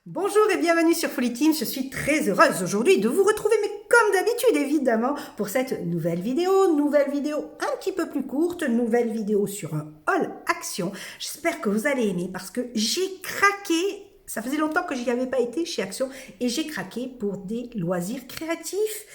Bonjour et bienvenue sur Folly Team, je suis très heureuse aujourd'hui de vous retrouver, mais comme d'habitude évidemment, pour cette nouvelle vidéo un petit peu plus courte, nouvelle vidéo sur un haul action. J'espère que vous allez aimer parce que j'ai craqué, ça faisait longtemps que j'y avais pas été chez Action, et j'ai craqué pour des loisirs créatifs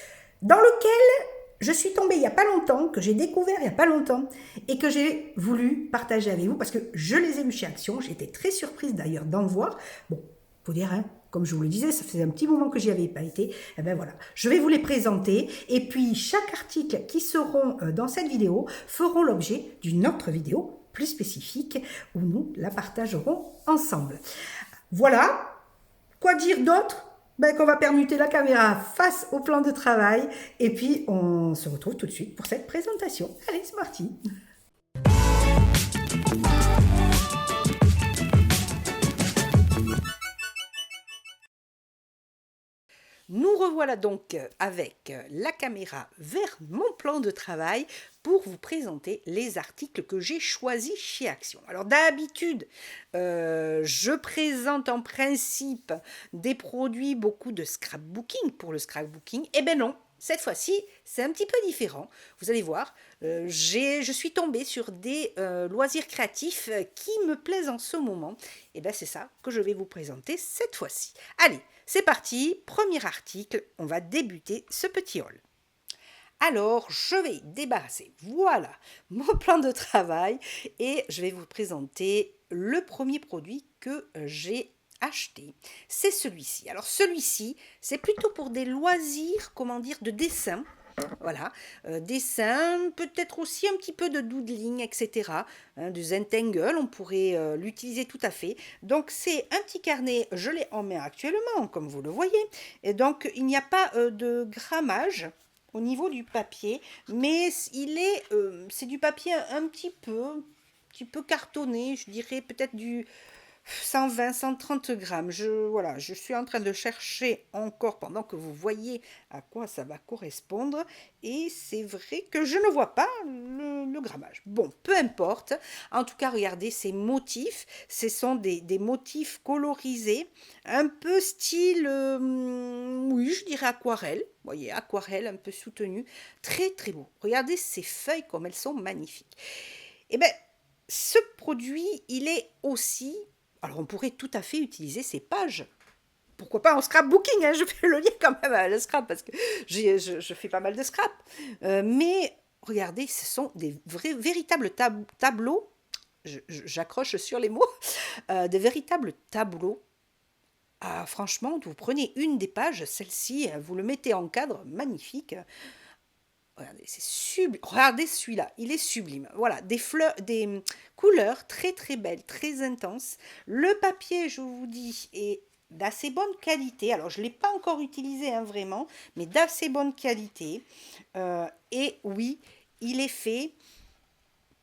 dans lequel je suis tombée il n'y a pas longtemps, que j'ai découvert il n'y a pas longtemps et que j'ai voulu partager avec vous parce que je les ai vus chez Action. J'étais très surprise d'ailleurs d'en voir. Bon, faut dire, hein, comme je vous le disais, ça faisait un petit moment que j'y avais pas été. Et ben voilà, je vais vous les présenter. Et puis, chaque article qui seront dans cette vidéo feront l'objet d'une autre vidéo plus spécifique où nous la partagerons ensemble. Voilà, quoi dire d'autre? Ben, qu'on va permuter la caméra face au plan de travail. Et puis, on se retrouve tout de suite pour cette présentation. Allez, c'est parti! Nous revoilà donc avec la caméra vers mon plan de travail pour vous présenter les articles que j'ai choisis chez Action. Alors d'habitude, je présente en principe des produits, beaucoup de scrapbooking pour le scrapbooking. Eh bien non, cette fois-ci, c'est un petit peu différent. Vous allez voir, je suis tombée sur des loisirs créatifs qui me plaisent en ce moment. Et bien c'est ça que je vais vous présenter cette fois-ci. Allez, c'est parti, premier article, on va débuter ce petit haul. Alors, je vais débarrasser, voilà, mon plan de travail et je vais vous présenter le premier produit que j'ai acheté. C'est celui-ci. Alors celui-ci, c'est plutôt pour des loisirs, comment dire, de dessin. Voilà, dessin, peut-être aussi un petit peu de doodling, etc. De Zentangle, on pourrait l'utiliser tout à fait. Donc c'est un petit carnet, je l'ai en main actuellement, comme vous le voyez. Et donc il n'y a pas de grammage au niveau du papier, mais c'est du papier un petit peu cartonné, je dirais peut-être du 120, 130 grammes. Voilà, je suis en train de chercher encore pendant que vous voyez à quoi ça va correspondre. Et c'est vrai que je ne vois pas le grammage. Bon, peu importe. En tout cas, regardez ces motifs. Ce sont des motifs colorisés, un peu style, oui, je dirais aquarelle. Vous voyez, aquarelle un peu soutenue. Très, très beau. Regardez ces feuilles comme elles sont magnifiques. Eh bien, ce produit, il est aussi... Alors, on pourrait tout à fait utiliser ces pages. Pourquoi pas en scrapbooking, hein, je fais le lien quand même à le scrap, parce que je fais pas mal de scrap. Mais, regardez, ce sont des véritables tableaux, j'accroche sur les mots, des véritables tableaux. Ah, franchement, vous prenez une des pages, celle-ci, vous le mettez en cadre, magnifique. Regardez, c'est sublime. Regardez celui-là, il est sublime. Voilà, des fleurs, des couleurs très très belles, très intenses. Le papier, je vous dis, est d'assez bonne qualité. Alors, je ne l'ai pas encore utilisé hein, vraiment, mais d'assez bonne qualité. Et oui, il est fait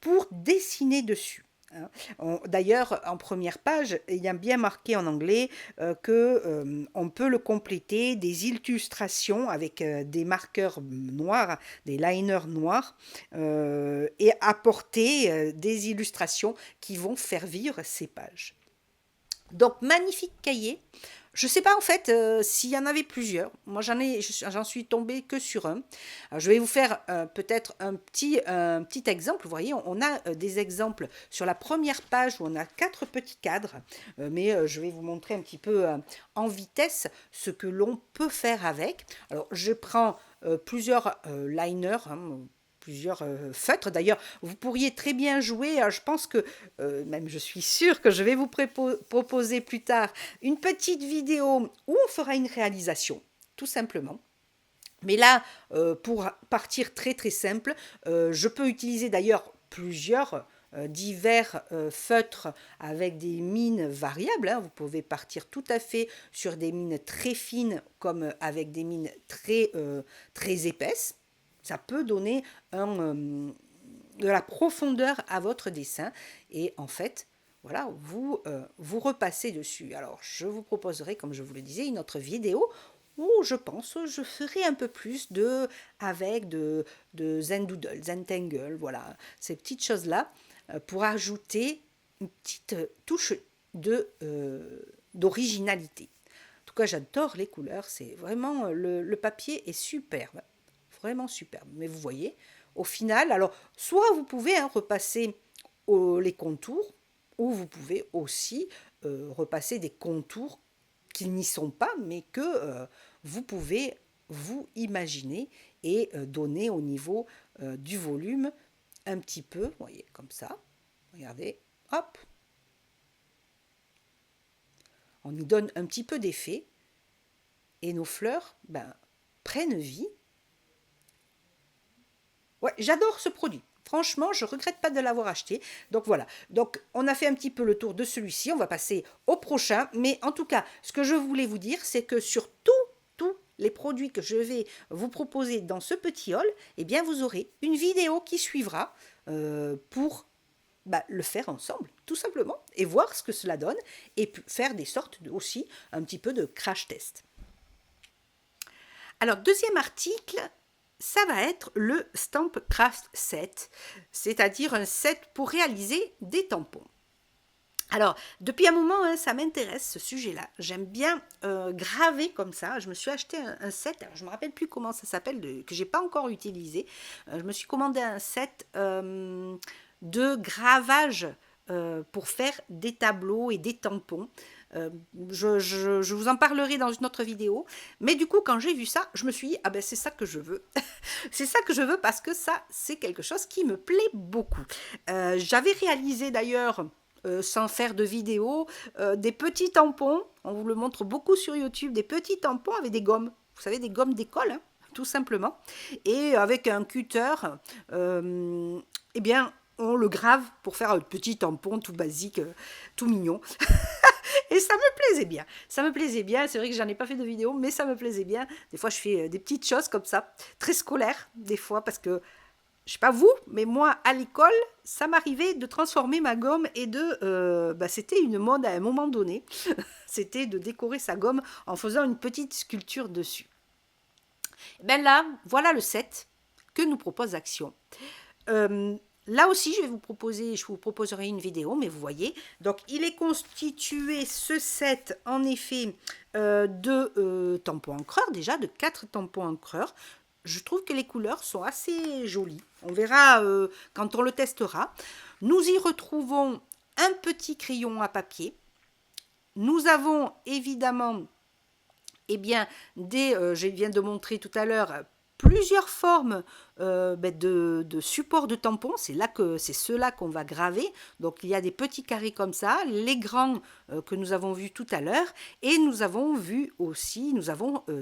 pour dessiner dessus. D'ailleurs, en première page, il y a bien marqué en anglais qu'on peut le compléter des illustrations avec des marqueurs noirs, des liners noirs, et apporter des illustrations qui vont faire vivre ces pages. Donc, magnifique cahier. Je ne sais pas en fait s'il y en avait plusieurs. Moi, j'en suis tombée que sur un. Alors, je vais vous faire peut-être un petit exemple. Vous voyez, on a des exemples sur la première page où on a 4 petits cadres. Mais je vais vous montrer un petit peu en vitesse ce que l'on peut faire avec. Alors, je prends plusieurs liners. Hein, plusieurs feutres. D'ailleurs, vous pourriez très bien jouer. Je pense que, même je suis sûre que je vais vous proposer plus tard une petite vidéo où on fera une réalisation, tout simplement. Mais là, pour partir très très simple, je peux utiliser d'ailleurs plusieurs divers feutres avec des mines variables. Hein. Vous pouvez partir tout à fait sur des mines très fines comme avec des mines très épaisses. Ça peut donner de la profondeur à votre dessin et en fait, voilà, vous repassez dessus. Alors, je vous proposerai, comme je vous le disais, une autre vidéo où je pense je ferai un peu plus avec de Zendoodle, Zentangle, voilà, ces petites choses-là, pour ajouter une petite touche d'originalité. tout cas, j'adore les couleurs. C'est vraiment, le papier est superbe. Vraiment superbe. Mais vous voyez, au final, alors, soit vous pouvez repasser les contours, ou vous pouvez aussi repasser des contours qui n'y sont pas, mais que vous pouvez vous imaginer et donner au niveau du volume un petit peu, vous voyez, comme ça. Regardez, hop, on y donne un petit peu d'effet et nos fleurs prennent vie. Ouais, j'adore ce produit. Franchement, je ne regrette pas de l'avoir acheté. Donc voilà. Donc on a fait un petit peu le tour de celui-ci. On va passer au prochain. Mais en tout cas, ce que je voulais vous dire, c'est que sur tous les produits que je vais vous proposer dans ce petit haul, eh bien vous aurez une vidéo qui suivra pour le faire ensemble, tout simplement, et voir ce que cela donne, et faire des sortes aussi un petit peu de crash test. Alors, deuxième article, ça va être le Stamp Craft Set, c'est-à-dire un set pour réaliser des tampons. Alors, depuis un moment, ça m'intéresse ce sujet-là. J'aime bien graver comme ça. Je me suis acheté un set, alors je ne me rappelle plus comment ça s'appelle, que je n'ai pas encore utilisé. Je me suis commandé un set de gravage pour faire des tableaux et des tampons. Je vous en parlerai dans une autre vidéo. Mais du coup, quand j'ai vu ça, je me suis dit, ah ben c'est ça que je veux. C'est ça que je veux parce que ça, c'est quelque chose qui me plaît beaucoup. J'avais réalisé d'ailleurs, sans faire de vidéo, des petits tampons. On vous le montre beaucoup sur YouTube, des petits tampons avec des gommes. Vous savez, des gommes d'école, hein, tout simplement. Et avec un cutter, eh bien, on le grave pour faire un petit tampon tout basique, tout mignon. Et ça me plaisait bien. Ça me plaisait bien. C'est vrai que j'en ai pas fait de vidéo, mais ça me plaisait bien. Des fois, je fais des petites choses comme ça, très scolaires, des fois, parce que, je sais pas vous, mais moi, à l'école, ça m'arrivait de transformer ma gomme et c'était une mode à un moment donné. C'était de décorer sa gomme en faisant une petite sculpture dessus. Ben là, voilà le set que nous propose Action. Là aussi, je vous proposerai une vidéo, mais vous voyez, donc il est constitué, ce set, en effet, de tampons encreurs, déjà, de 4 tampons encreurs. Je trouve que les couleurs sont assez jolies. On verra quand on le testera. Nous y retrouvons un petit crayon à papier. Nous avons évidemment, je viens de montrer tout à l'heure, plusieurs formes de supports de tampons. C'est ceux-là qu'on va graver. Donc il y a des petits carrés comme ça, les grands que nous avons vus tout à l'heure, et nous avons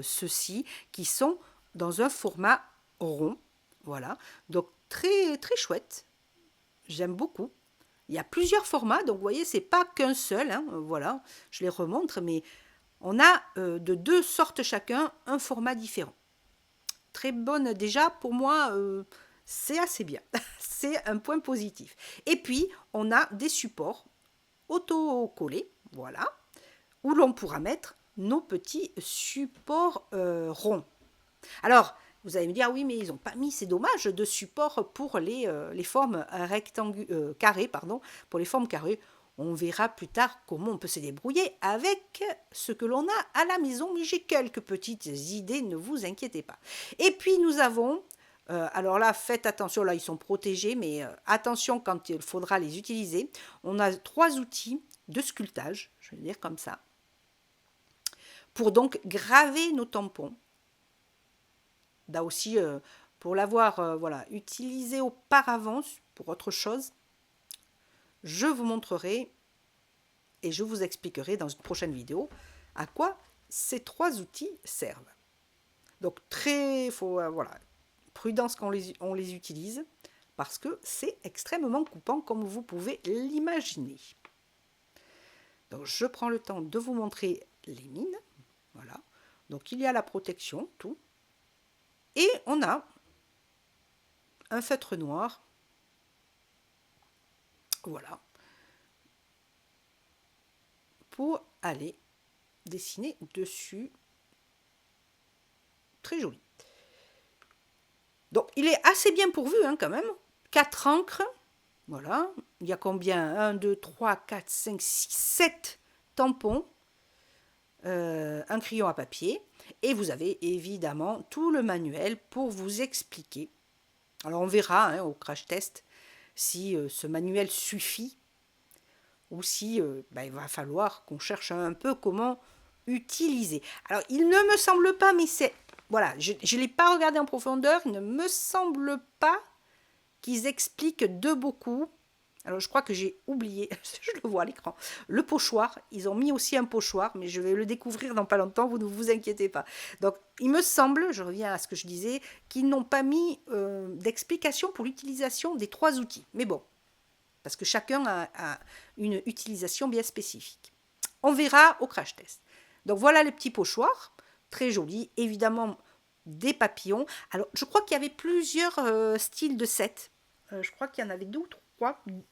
ceux-ci qui sont dans un format rond. Voilà, donc très très chouette. J'aime beaucoup. Il y a plusieurs formats, donc vous voyez, c'est pas qu'un seul. Hein, voilà, je les remontre, mais on a de 2 sortes chacun, un format différent. Très bonne, déjà, pour moi, c'est assez bien. C'est un point positif. Et puis, on a des supports auto-collés, voilà, où l'on pourra mettre nos petits supports ronds. Alors, vous allez me dire, oui, mais ils n'ont pas mis, c'est dommage, de support pour les formes carrées, pour les formes carrées. On verra plus tard comment on peut se débrouiller avec ce que l'on a à la maison, mais j'ai quelques petites idées, ne vous inquiétez pas. Et puis nous avons, alors là, faites attention, là ils sont protégés, mais attention quand il faudra les utiliser. On a 3 outils de sculptage, je vais dire comme ça, pour donc graver nos tampons. Là aussi, pour l'avoir utilisé auparavant pour autre chose, je vous montrerai et je vous expliquerai dans une prochaine vidéo à quoi ces 3 outils servent. Donc prudence quand on les utilise parce que c'est extrêmement coupant comme vous pouvez l'imaginer. Donc je prends le temps de vous montrer les mines. Voilà. Donc il y a la protection, tout. Et on a un feutre noir. Voilà. Pour aller dessiner dessus. Très joli. Donc, il est assez bien pourvu, hein, quand même. 4 encres. Voilà. Il y a combien? 1, 2, 3, 4, 5, 6, 7 tampons. 1, un crayon à papier et vous avez évidemment tout le manuel pour vous expliquer. Alors on verra hein, au crash test si ce manuel suffit ou si il va falloir qu'on cherche un peu comment utiliser. Alors il ne me semble pas, mais c'est... Voilà, je ne l'ai pas regardé en profondeur, il ne me semble pas qu'ils expliquent de beaucoup. Alors je crois que j'ai oublié, je le vois à l'écran, le pochoir. Ils ont mis aussi un pochoir, mais je vais le découvrir dans pas longtemps, vous ne vous inquiétez pas. Donc il me semble, je reviens à ce que je disais, qu'ils n'ont pas mis d'explication pour l'utilisation des 3 outils. Mais bon, parce que chacun a une utilisation bien spécifique. On verra au crash test. Donc voilà les petits pochoirs, très jolis, évidemment des papillons. Alors je crois qu'il y avait plusieurs styles de sets. Je crois qu'il y en avait 2 ou 3.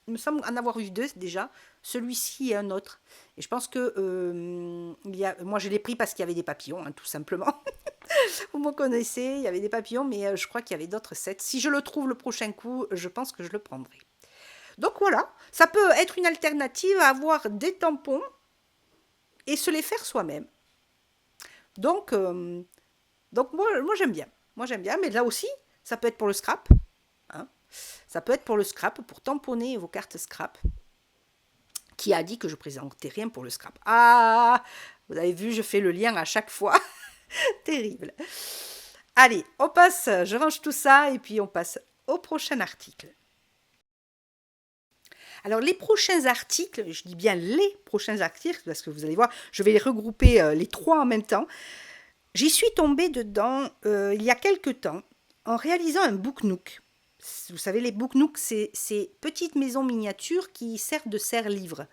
Il me semble en avoir eu 2 déjà. Celui-ci et un autre. Et je pense que moi je l'ai pris parce qu'il y avait des papillons, hein, tout simplement. Vous me connaissez, il y avait des papillons, mais je crois qu'il y avait d'autres sets. Si je le trouve le prochain coup, je pense que je le prendrai. Donc voilà, ça peut être une alternative à avoir des tampons et se les faire soi-même. Donc moi j'aime bien. Moi j'aime bien, mais là aussi, ça peut être pour le scrap. Hein. Ça peut être pour le scrap, pour tamponner vos cartes scrap. Qui a dit que je présentais rien pour le scrap? Ah, vous avez vu, je fais le lien à chaque fois. Terrible. Allez, on passe, je range tout ça et puis on passe au prochain article. Alors les prochains articles, je dis bien les prochains articles, parce que vous allez voir, je vais les regrouper les 3 en même temps. J'y suis tombée dedans il y a quelque temps en réalisant un book nook. Vous savez, les book nooks, c'est ces petites maisons miniatures qui servent de serre-livres.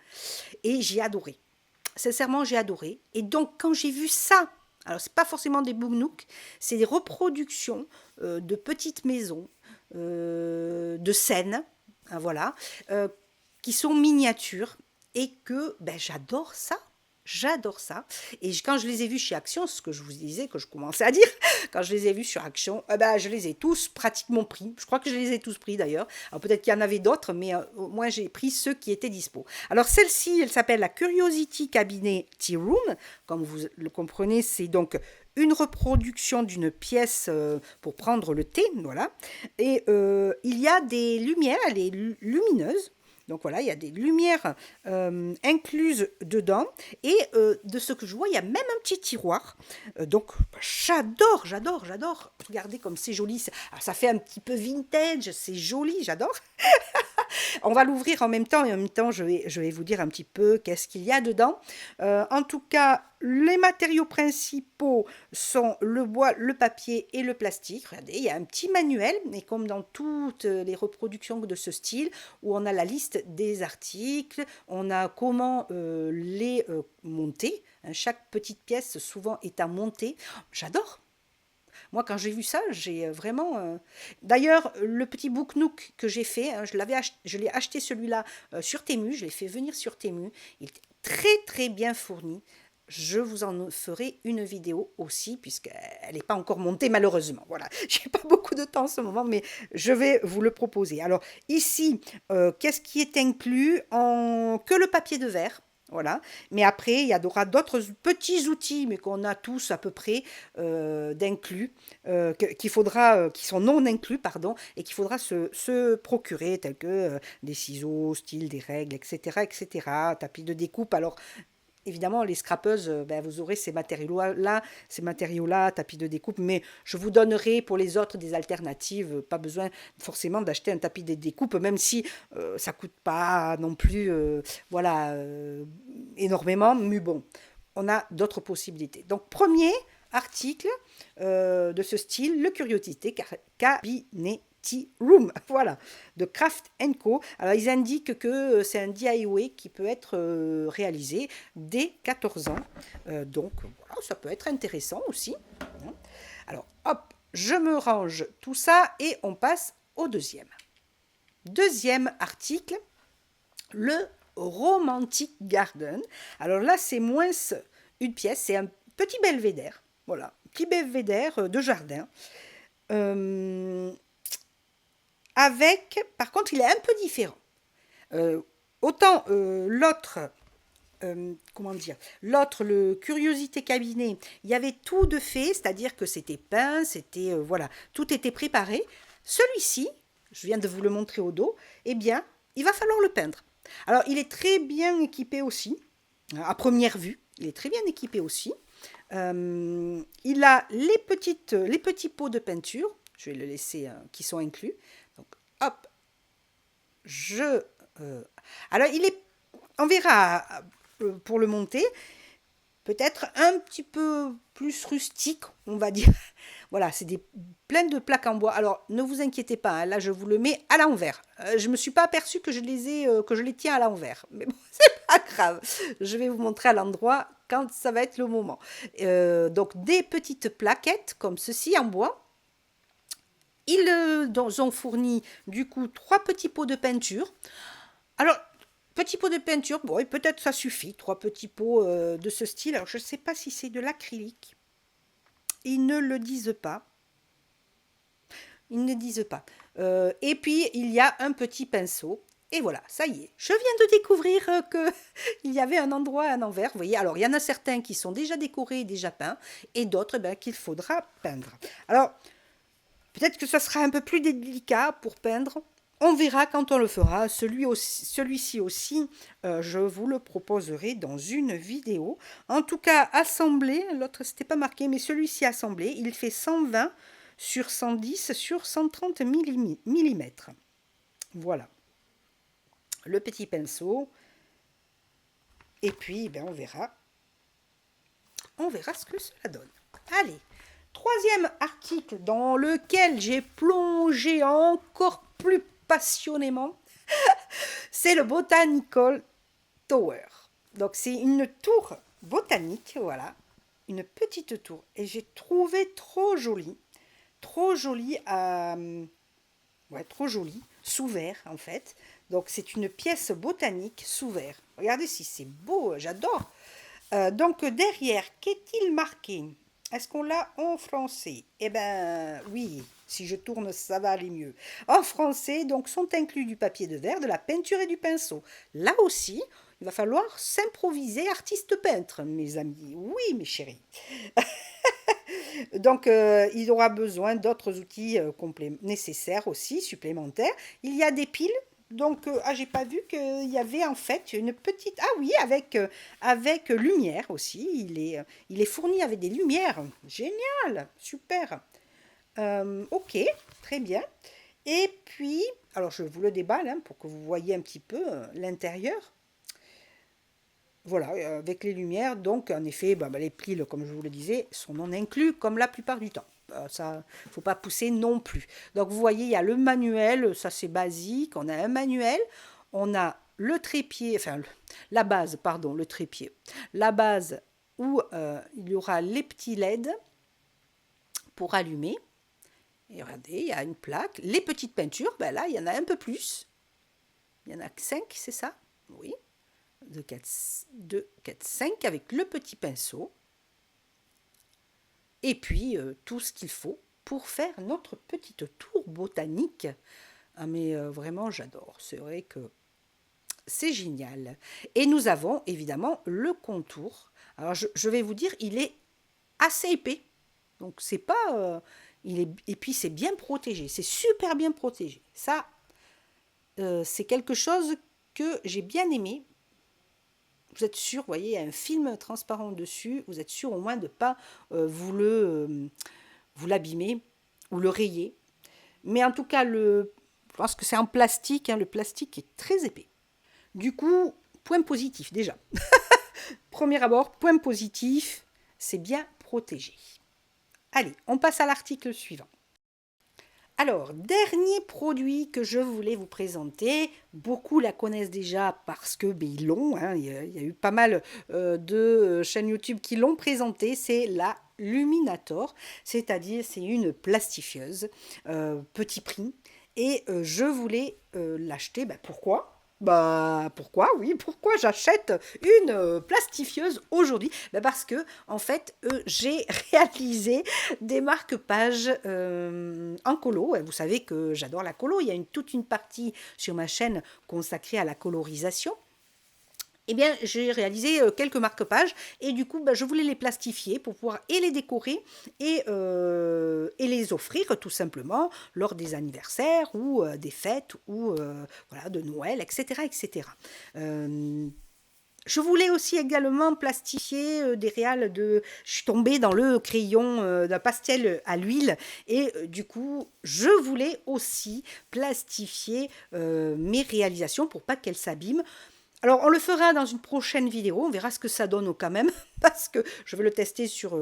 Et j'ai adoré. Sincèrement, j'ai adoré. Et donc, quand j'ai vu ça, alors c'est pas forcément des book nooks, c'est des reproductions de petites maisons, de scènes, hein, voilà, qui sont miniatures et que j'adore ça. J'adore ça. Et quand je les ai vus chez Action, ce que je vous disais, que je commençais à dire, quand je les ai vus sur Action, je les ai tous pratiquement pris. Je crois que je les ai tous pris d'ailleurs. Alors peut-être qu'il y en avait d'autres, mais moi j'ai pris ceux qui étaient dispo. Alors celle-ci, elle s'appelle la Curiosity Cabinet Tea Room. Comme vous le comprenez, c'est donc une reproduction d'une pièce pour prendre le thé, voilà. Et il y a des lumières, elle est lumineuse. Donc voilà, il y a des lumières incluses dedans. Et de ce que je vois, il y a même un petit tiroir. Donc j'adore. Regardez comme c'est joli. Alors, ça fait un petit peu vintage, c'est joli, j'adore. On va l'ouvrir en même temps et en même temps, je vais vous dire un petit peu qu'est-ce qu'il y a dedans. En tout cas, les matériaux principaux sont le bois, le papier et le plastique. Regardez, il y a un petit manuel, mais comme dans toutes les reproductions de ce style, où on a la liste des articles, on a comment les monter. Chaque petite pièce, souvent, est à monter. J'adore. Moi, quand j'ai vu ça, j'ai vraiment... D'ailleurs, le petit book nook que j'ai fait, hein, je l'ai acheté celui-là sur Temu, je l'ai fait venir sur Temu. Il est très très bien fourni. Je vous en ferai une vidéo aussi, puisqu'elle n'est pas encore montée malheureusement. Voilà, j'ai pas beaucoup de temps en ce moment, mais je vais vous le proposer. Alors ici, qu'est-ce qui est inclus que le papier de verre. Voilà. Mais après, il y aura d'autres petits outils, mais qu'on a tous à peu près d'inclus, qui sont non inclus, pardon, et qu'il faudra se procurer, tels que des ciseaux, styles, des règles, etc., etc., tapis de découpe. Alors, évidemment, les scrapeuses, vous aurez ces matériaux-là, tapis de découpe, mais je vous donnerai pour les autres des alternatives. Pas besoin forcément d'acheter un tapis de découpe, même si ça ne coûte pas non plus énormément, mais bon, on a d'autres possibilités. Donc, premier article de ce style, le Curiosité Cabinet Tea Room, voilà, de Craft & Co. Alors, ils indiquent que c'est un DIY qui peut être réalisé dès 14 ans. Donc, voilà, ça peut être intéressant aussi. Alors, hop, je me range tout ça et on passe au deuxième. Deuxième article, le Romantic Garden. Alors là, c'est moins une pièce, c'est un petit belvédère. Voilà, petit belvédère de jardin. Par contre, il est un peu différent. Autant l'autre comment dire, l'autre, le Curiosité Cabinet, il y avait tout de fait, c'est-à-dire que c'était peint, c'était, voilà, tout était préparé. Celui-ci, je viens de vous le montrer au dos, eh bien, il va falloir le peindre. Alors, il est très bien équipé aussi, à première vue, il est très bien équipé aussi. Il a les petits pots de peinture, je vais le laisser, qui sont inclus. Donc, hop, je... alors, on verra pour le monter, peut-être un petit peu plus rustique, on va dire. Voilà, c'est plein de plaques en bois. Alors, ne vous inquiétez pas, hein, là, je vous le mets à l'envers. Je ne me suis pas aperçue que que je les tiens à l'envers. Mais bon, c'est pas grave. Je vais vous montrer à l'endroit quand ça va être le moment. Donc, des petites plaquettes comme ceci en bois. Ils ont fourni, du coup, 3 petits pots de peinture. Alors, petit pot de peinture, bon, et peut-être ça suffit, 3 petits pots de ce style. Alors, je ne sais pas si c'est de l'acrylique. Ils ne le disent pas. Ils ne disent pas. Et puis, il y a un petit pinceau. Et voilà, ça y est. Je viens de découvrir qu'il y avait un endroit à l'envers. Vous voyez, alors il y en a certains qui sont déjà décorés, déjà peints, et d'autres qu'il faudra peindre. Alors, peut-être que ça sera un peu plus délicat pour peindre. On verra quand on le fera. Celui-ci aussi, je vous le proposerai dans une vidéo. En tout cas, assemblé, l'autre c'était pas marqué, mais celui-ci assemblé, il fait 120 sur 110 sur 130 mm. Voilà. Le petit pinceau. Et puis, on verra. On verra ce que cela donne. Allez, troisième article dans lequel j'ai plongé encore plus passionnément, c'est le Botanical Tower. Donc c'est une tour botanique, voilà, une petite tour. Et j'ai trouvé trop jolie, ouais, trop jolie, sous verre en fait. Donc c'est une pièce botanique sous verre. Regardez si c'est beau, j'adore. Donc derrière, qu'est-il marqué? Est-ce qu'on l'a en français? Eh ben oui, si je tourne, ça va aller mieux. En français, donc sont inclus du papier de verre, de la peinture et du pinceau. Là aussi, il va falloir s'improviser artiste peintre, mes amis. Oui, mes chéris. Donc, il aura besoin d'autres outils nécessaires aussi, supplémentaires. Il y a des piles. Donc, j'ai pas vu qu'il y avait en fait une petite... Ah oui, avec lumière aussi. Il est fourni avec des lumières. Génial, super. Ok, très bien. Et puis, alors je vous le déballe pour que vous voyez un petit peu l'intérieur. Voilà, avec les lumières, donc en effet, les piles, comme je vous le disais, sont non inclus comme la plupart du temps. Ça, il ne faut pas pousser non plus. Donc vous voyez, il y a le manuel, ça c'est basique, on a un manuel, on a le trépied, enfin la base, pardon, le trépied, la base où il y aura les petits LED pour allumer. Et regardez, il y a une plaque, les petites peintures, là il y en a un peu plus. Il y en a 5, c'est ça? Oui. 2, 4, 5 avec le petit pinceau. Et puis tout ce qu'il faut pour faire notre petite tour botanique. Ah mais vraiment j'adore, c'est vrai que c'est génial. Et nous avons évidemment le contour. Alors je vais vous dire, il est assez épais. Donc c'est pas... et puis c'est bien protégé, c'est super bien protégé. Ça, c'est quelque chose que j'ai bien aimé. Vous êtes sûr, vous voyez, il y a un film transparent dessus, vous êtes sûr au moins de ne pas vous l'abîmer ou le rayer. Mais en tout cas, je pense que c'est en plastique, le plastique est très épais. Du coup, point positif déjà. Premier abord, point positif, c'est bien protégé. Allez, on passe à l'article suivant. Alors, dernier produit que je voulais vous présenter, beaucoup la connaissent déjà parce que ils l'ont, il y a eu pas mal de chaînes YouTube qui l'ont présenté, c'est la Luminator, c'est-à-dire c'est une plastifieuse, petit prix, et je voulais l'acheter, pourquoi? Pourquoi j'achète une plastifieuse aujourd'hui? Parce que, en fait, j'ai réalisé des marque-pages en colo. Vous savez que j'adore la colo. Il y a toute une partie sur ma chaîne consacrée à la colorisation. eh bien, j'ai réalisé quelques marque-pages et du coup, je voulais les plastifier pour pouvoir et les décorer et les offrir tout simplement lors des anniversaires ou des fêtes ou voilà, de Noël, etc. etc. Je voulais aussi également plastifier des réals de... Je suis tombée dans le crayon d'un pastel à l'huile et du coup, je voulais aussi plastifier mes réalisations pour pas qu'elles s'abîment. Alors, on le fera dans une prochaine vidéo, on verra ce que ça donne quand même, parce que je vais le tester sur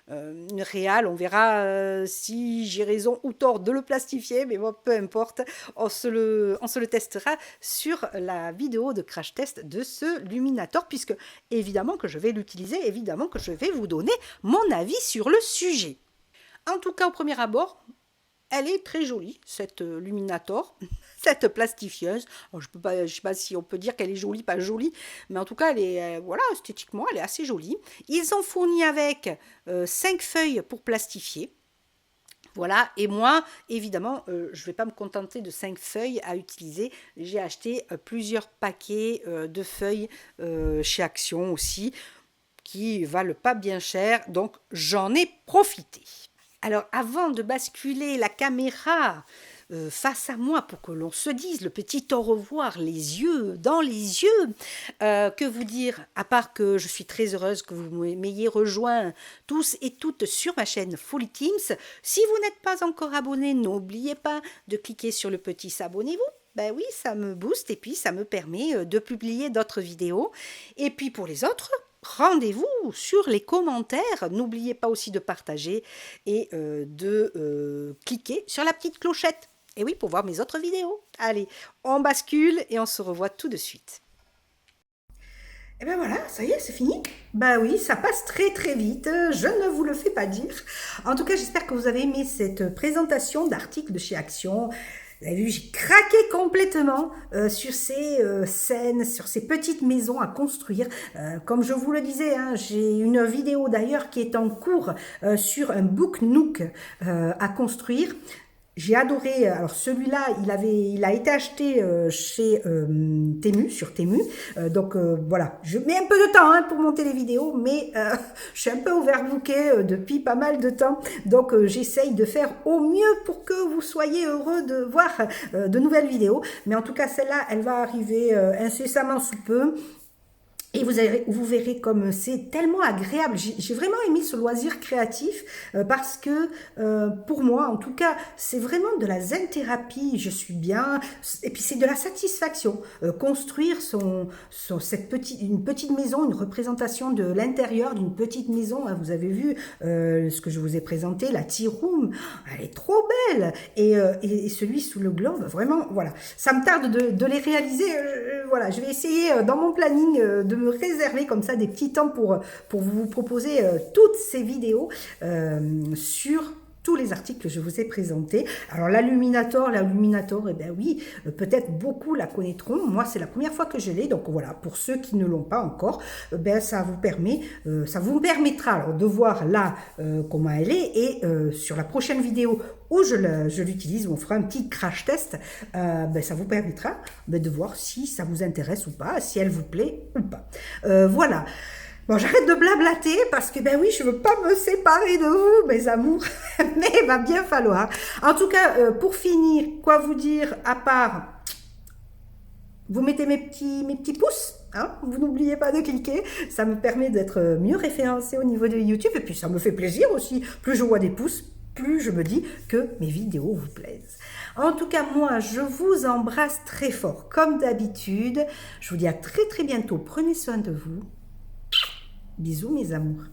une réal, on verra si j'ai raison ou tort de le plastifier, mais bon, peu importe, on se le testera sur la vidéo de crash test de ce Luminator, puisque évidemment que je vais l'utiliser, évidemment que je vais vous donner mon avis sur le sujet. En tout cas, au premier abord, elle est très jolie, cette Luminator, cette plastifieuse. Alors, je ne sais pas si on peut dire qu'elle est jolie, pas jolie, mais en tout cas, elle est, voilà, esthétiquement, elle est assez jolie. Ils ont fourni avec 5 feuilles pour plastifier. Voilà, et moi, évidemment, je ne vais pas me contenter de 5 feuilles à utiliser. J'ai acheté plusieurs paquets de feuilles chez Action aussi, qui valent pas bien cher, donc j'en ai profité. Alors, avant de basculer la caméra face à moi pour que l'on se dise le petit au revoir, les yeux dans les yeux, que vous dire, à part que je suis très heureuse que vous m'ayez rejoint tous et toutes sur ma chaîne Folly Teams. Si vous n'êtes pas encore abonné, n'oubliez pas de cliquer sur le petit s'abonnez-vous. Ben oui, ça me booste et puis ça me permet de publier d'autres vidéos. Et puis pour les autres, rendez-vous sur les commentaires. N'oubliez pas aussi de partager et de cliquer sur la petite clochette. Et oui, pour voir mes autres vidéos. Allez, on bascule et on se revoit tout de suite. Et ben voilà, ça y est, c'est fini. Bah oui, ça passe très très vite, je ne vous le fais pas dire. En tout cas, j'espère que vous avez aimé cette présentation d'articles de chez Action. Vous avez vu, j'ai craqué complètement sur ces scènes, sur ces petites maisons à construire. Comme je vous le disais, hein, j'ai une vidéo d'ailleurs qui est en cours sur un book nook à construire. J'ai adoré, alors celui-là, il a été acheté chez Temu, sur Temu, donc voilà, je mets un peu de temps hein, pour monter les vidéos, mais je suis un peu overbookée depuis pas mal de temps, donc j'essaye de faire au mieux pour que vous soyez heureux de voir de nouvelles vidéos, mais en tout cas celle-là, elle va arriver incessamment sous peu. Et vous verrez comme c'est tellement agréable. J'ai vraiment aimé ce loisir créatif parce que pour moi, en tout cas, c'est vraiment de la zen thérapie. Je suis bien. Et puis c'est de la satisfaction. Construire une petite maison, une représentation de l'intérieur d'une petite maison. Hein, vous avez vu ce que je vous ai présenté, la tea room. Elle est trop belle. Et celui sous le globe, vraiment, voilà. Ça me tarde de les réaliser. Voilà, je vais essayer dans mon planning de me réserver comme ça des petits temps pour vous proposer toutes ces vidéos sur tous les articles que je vous ai présentés. Alors la Luminator, eh bien oui, peut-être beaucoup la connaîtront. Moi, c'est la première fois que je l'ai. Donc voilà, pour ceux qui ne l'ont pas encore, ben, ça vous permettra alors, de voir là comment elle est. Et sur la prochaine vidéo où je l'utilise, où on fera un petit crash test, ben, ça vous permettra de voir si ça vous intéresse ou pas, si elle vous plaît ou pas. Voilà. Bon, j'arrête de blablater parce que, ben oui, je veux pas me séparer de vous, mes amours, mais il va bien falloir. En tout cas, pour finir, quoi vous dire, à part, vous mettez mes petits pouces, hein, vous n'oubliez pas de cliquer, ça me permet d'être mieux référencé au niveau de YouTube, et puis ça me fait plaisir aussi, plus je vois des pouces, plus je me dis que mes vidéos vous plaisent. En tout cas, moi, je vous embrasse très fort, comme d'habitude. Je vous dis à très très bientôt, prenez soin de vous. Bisous mes amours.